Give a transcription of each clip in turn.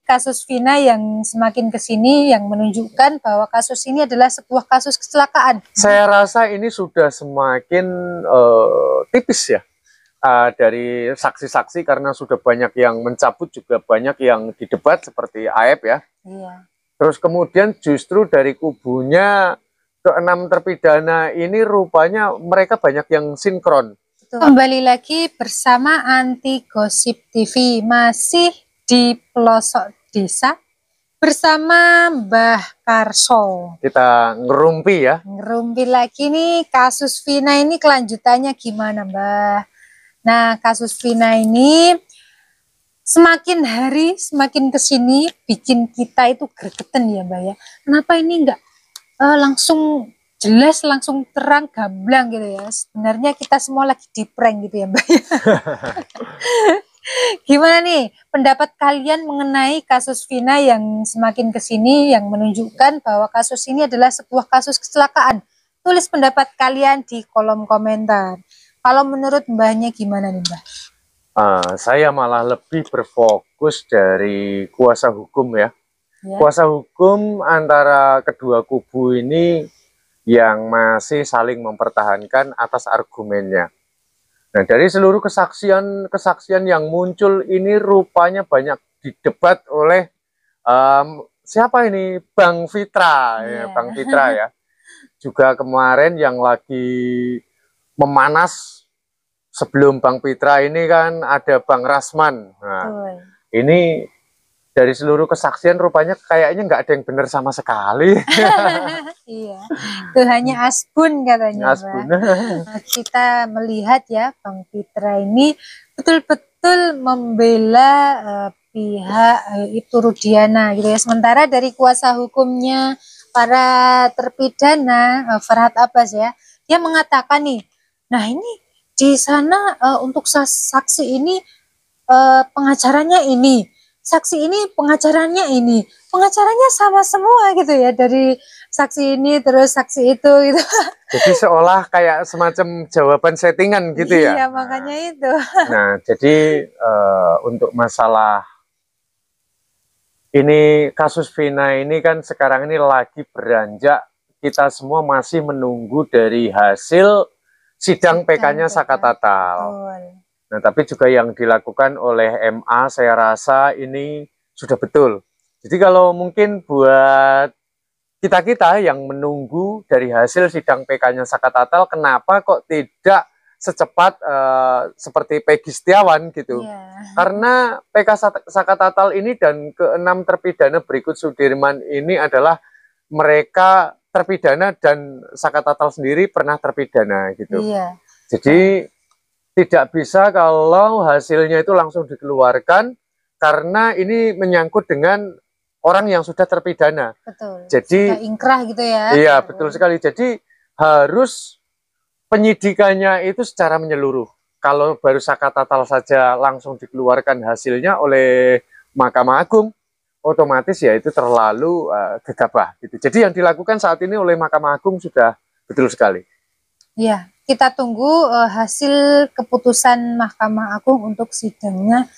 kasus Vina yang semakin kesini yang menunjukkan bahwa kasus ini adalah sebuah kasus kecelakaan. Saya rasa ini sudah semakin tipis ya dari saksi-saksi, karena sudah banyak yang mencabut, juga banyak yang didebat seperti Aep ya. Iya. Terus kemudian justru dari kubunya ke-6 terpidana ini rupanya mereka banyak yang sinkron. Kembali lagi bersama Anti Gosip TV, masih di pelosok desa bersama Mbah Karso. Kita ngerumpi ya. Ngerumpi lagi nih kasus Vina ini, kelanjutannya gimana Mbah? Nah, kasus Vina ini semakin hari semakin kesini bikin kita itu gregetan ya Mbak ya. Kenapa ini enggak langsung jelas, langsung terang gamblang gitu ya. Sebenarnya kita semua lagi di prank gitu ya Mbak ya. Gimana nih pendapat kalian mengenai kasus Vina yang semakin kesini yang menunjukkan bahwa kasus ini adalah sebuah kasus kecelakaan? Tulis pendapat kalian di kolom komentar. Kalau menurut Mbahnya gimana nih Mbah? Saya malah lebih berfokus dari kuasa hukum ya. Kuasa hukum antara kedua kubu ini yang masih saling mempertahankan atas argumennya. Nah, dari seluruh kesaksian yang muncul ini rupanya banyak didebat oleh siapa ini? Bang Fitra, ya, Bang Fitra ya. Juga kemarin yang lagi memanas sebelum Bang Fitra ini kan ada Bang Rasman. Nah, ini dari seluruh kesaksian rupanya kayaknya nggak ada yang benar sama sekali. Iya, itu hanya asbun katanya. Asbun. Kita melihat ya Bang Fitra ini betul-betul membela pihak itu Rudiana gitu ya. Sementara dari kuasa hukumnya para terpidana Farhad Abbas ya, dia mengatakan nih, nah ini di sana untuk saksi ini pengacaranya ini, saksi ini pengacaranya ini, pengacaranya sama semua gitu ya, dari saksi ini terus saksi itu gitu. Jadi seolah kayak semacam jawaban settingan gitu ya. Iya, makanya itu. Nah, jadi untuk masalah ini kasus Vina ini kan sekarang ini lagi beranjak, kita semua masih menunggu dari hasil sidang PK-nya Saka Tatal. Nah, tapi juga yang dilakukan oleh MA saya rasa ini sudah betul. Jadi kalau mungkin buat kita-kita yang menunggu dari hasil sidang PK-nya Saka Tatal, kenapa kok tidak secepat seperti Peggy Setiawan gitu. Karena PK Saka Tatal ini dan ke-6 terpidana berikut Sudirman ini adalah mereka terpidana dan Saka Tatal sendiri pernah terpidana gitu. Jadi tidak bisa kalau hasilnya itu langsung dikeluarkan, karena ini menyangkut dengan orang yang sudah terpidana. Betul. Jadi sudah ingkrah gitu ya. Iya, betul sekali. Jadi harus penyidikannya itu secara menyeluruh. Kalau baru Saka Tatal saja langsung dikeluarkan hasilnya oleh Mahkamah Agung, otomatis ya itu terlalu gegabah gitu. Jadi yang dilakukan saat ini oleh Mahkamah Agung sudah betul sekali. Iya, kita tunggu hasil keputusan Mahkamah Agung untuk sidangnya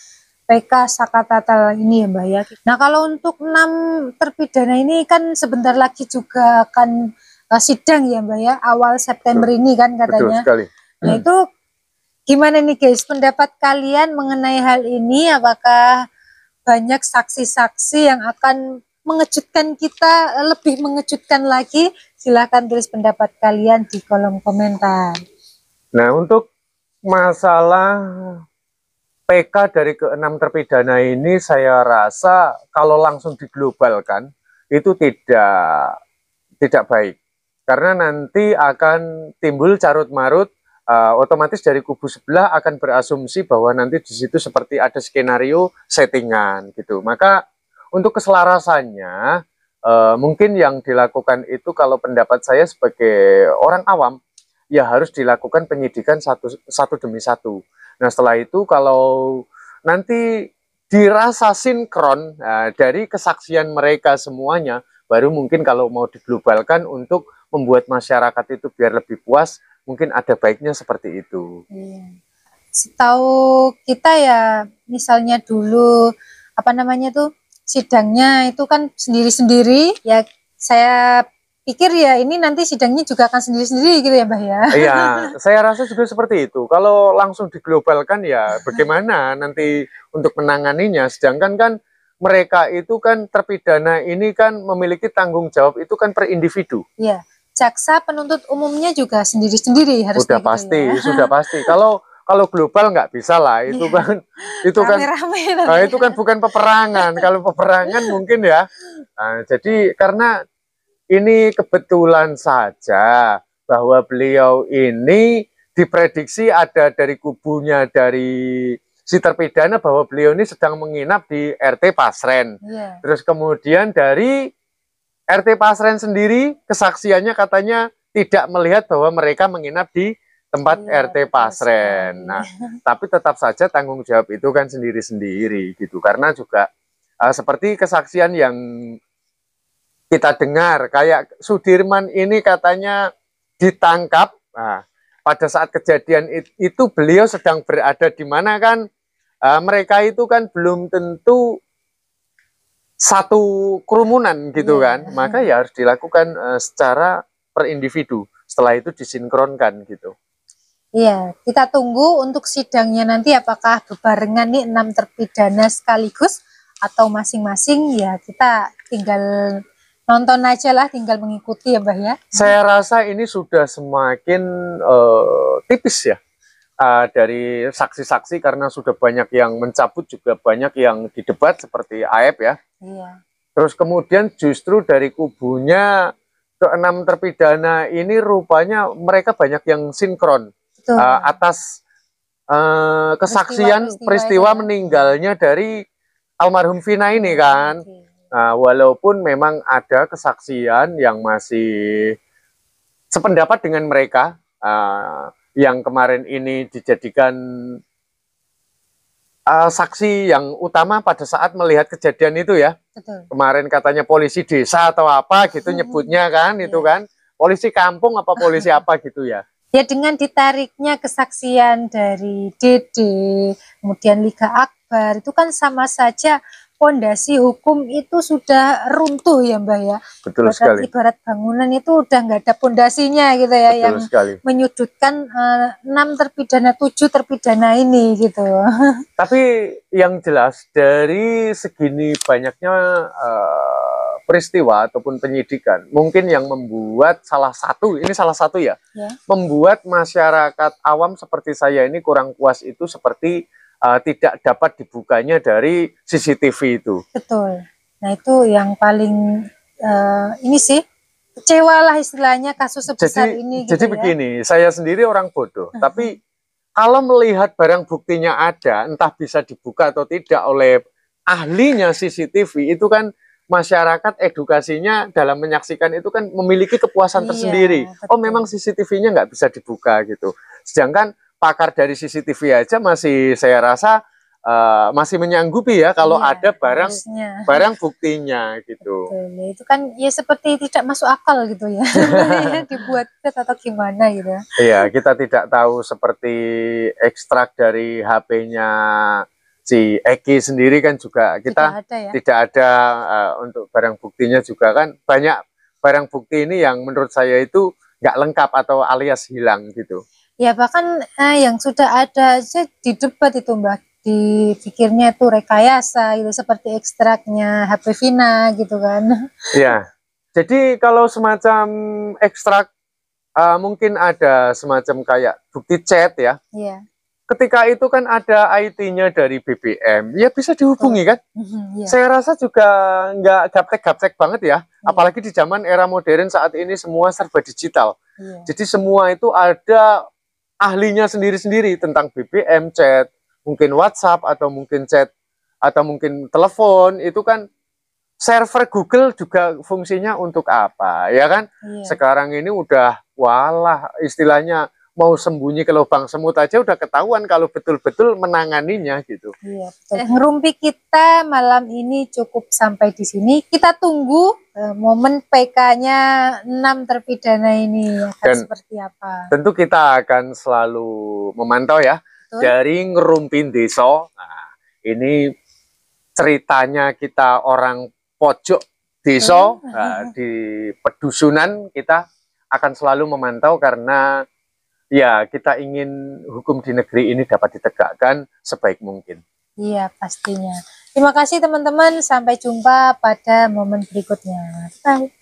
PK Saka Tatal ini ya Mbak ya. Nah, kalau untuk 6 terpidana ini kan sebentar lagi juga akan sidang ya Mbak ya, awal September ini kan katanya. Betul sekali. Nah, itu gimana nih guys, pendapat kalian mengenai hal ini? Apakah banyak saksi-saksi yang akan mengejutkan kita, lebih mengejutkan lagi? Silahkan tulis pendapat kalian di kolom komentar. Nah, untuk masalah PK dari ke-6 terpidana ini saya rasa kalau langsung diglobalkan itu tidak baik. Karena nanti akan timbul carut-marut, otomatis dari kubu sebelah akan berasumsi bahwa nanti di situ seperti ada skenario settingan gitu. Maka untuk keselarasannya mungkin yang dilakukan itu, kalau pendapat saya sebagai orang awam, ya harus dilakukan penyidikan satu demi satu. Nah, setelah itu kalau nanti dirasa sinkron dari kesaksian mereka semuanya, baru mungkin kalau mau diglobalkan untuk membuat masyarakat itu biar lebih puas, mungkin ada baiknya seperti itu. Setahu kita ya, misalnya dulu apa namanya tuh, sidangnya itu kan sendiri-sendiri ya, saya pikir ya ini nanti sidangnya juga akan sendiri-sendiri gitu ya Mbah ya. Iya, saya rasa juga seperti itu. Kalau langsung diglobalkan ya bagaimana nanti untuk menanganinya, sedangkan kan mereka itu kan terpidana ini kan memiliki tanggung jawab itu kan per individu. Iya, jaksa penuntut umumnya juga sendiri-sendiri harus Sudah gitu pasti, ya. sudah pasti. Kalau global nggak bisa lah, itu kan Rame-rame itu kan bukan peperangan. Kalau peperangan mungkin ya. Nah, jadi karena ini kebetulan saja bahwa beliau ini diprediksi ada dari kubunya dari si terpidana bahwa beliau ini sedang menginap di RT Pasren. Yeah. Terus kemudian dari RT Pasren sendiri kesaksiannya katanya tidak melihat bahwa mereka menginap di tempat RT Pasren. Nah, tapi tetap saja tanggung jawab itu kan sendiri-sendiri gitu. Karena juga seperti kesaksian yang kita dengar, kayak Sudirman ini katanya ditangkap. Nah, pada saat kejadian itu beliau sedang berada di mana kan, mereka itu kan belum tentu satu kerumunan gitu kan, maka ya harus dilakukan secara per individu. Setelah itu disinkronkan gitu. Iya, kita tunggu untuk sidangnya nanti apakah bebarengan nih 6 terpidana sekaligus atau masing-masing, ya kita tinggal nonton aja lah, tinggal mengikuti ya Mbah ya. Saya rasa ini sudah semakin tipis ya dari saksi-saksi, karena sudah banyak yang mencabut, juga banyak yang didebat seperti Aep ya. Iya. Terus kemudian justru dari kubunya ke-6 terpidana ini rupanya mereka banyak yang sinkron atas kesaksian peristiwa meninggalnya dari almarhum Vina ini kan. Nah, walaupun memang ada kesaksian yang masih sependapat dengan mereka, yang kemarin ini dijadikan saksi yang utama pada saat melihat kejadian itu ya. Betul. Kemarin katanya polisi desa atau apa gitu nyebutnya kan, itu kan polisi kampung apa polisi apa gitu ya. Ya, dengan ditariknya kesaksian dari Dede, kemudian Liga Akbar, itu kan sama saja pondasi hukum itu sudah runtuh ya Mbak ya. Betul sekali. Ibarat bangunan itu udah nggak ada pondasinya gitu ya. Betul yang sekali. Menyudutkan 6 terpidana, 7 terpidana ini gitu. Tapi yang jelas dari segini banyaknya peristiwa ataupun penyidikan, mungkin yang membuat salah satu ya, membuat masyarakat awam seperti saya ini kurang puas itu seperti tidak dapat dibukanya dari CCTV itu. Betul. Nah itu yang paling ini sih kecewa lah istilahnya kasus sebesar ini. Jadi gitu begini, saya sendiri orang bodoh, tapi kalau melihat barang buktinya ada, entah bisa dibuka atau tidak oleh ahlinya CCTV, itu kan masyarakat edukasinya dalam menyaksikan itu kan memiliki kepuasan tersendiri. Betul. Oh memang CCTV-nya nggak bisa dibuka gitu. Sedangkan pakar dari CCTV aja masih saya rasa masih menyanggupi ya kalau ada barang buktinya gitu. Betul. Itu kan ya seperti tidak masuk akal gitu ya. Dibuat atau gimana gitu. Iya, kita tidak tahu seperti ekstrak dari HP-nya si Eki sendiri kan juga kita tidak ada untuk barang buktinya juga kan banyak barang bukti ini yang menurut saya itu nggak lengkap atau alias hilang gitu. Ya bahkan yang sudah ada aja di debat itu Mbak, dipikirnya itu rekayasa gitu, seperti ekstraknya HP Vina gitu kan. Ya, jadi kalau semacam ekstrak mungkin ada semacam kayak bukti chat ya. Iya. Ketika itu kan ada IT-nya dari BBM, ya bisa dihubungi kan? Saya rasa juga nggak gaptek-gaptek banget ya, apalagi di zaman era modern saat ini semua serba digital. Jadi semua itu ada ahlinya sendiri-sendiri tentang BBM, chat, mungkin WhatsApp atau mungkin chat atau mungkin telepon, itu kan server Google juga fungsinya untuk apa, ya kan? Sekarang ini udah walah istilahnya mau sembunyi ke lubang semut aja udah ketahuan kalau betul-betul menanganinya gitu. Iya, betul. Ngerumpi kita malam ini cukup sampai di sini. Kita tunggu momen PK-nya 6 terpidana ini akan seperti apa. Tentu kita akan selalu memantau ya. Betul. Dari Ngerumpin Desa. Nah, ini ceritanya kita orang pojok desa, di pedusunan, kita akan selalu memantau karena ya kita ingin hukum di negeri ini dapat ditegakkan sebaik mungkin. Iya, pastinya. Terima kasih teman-teman, sampai jumpa pada momen berikutnya. Bye.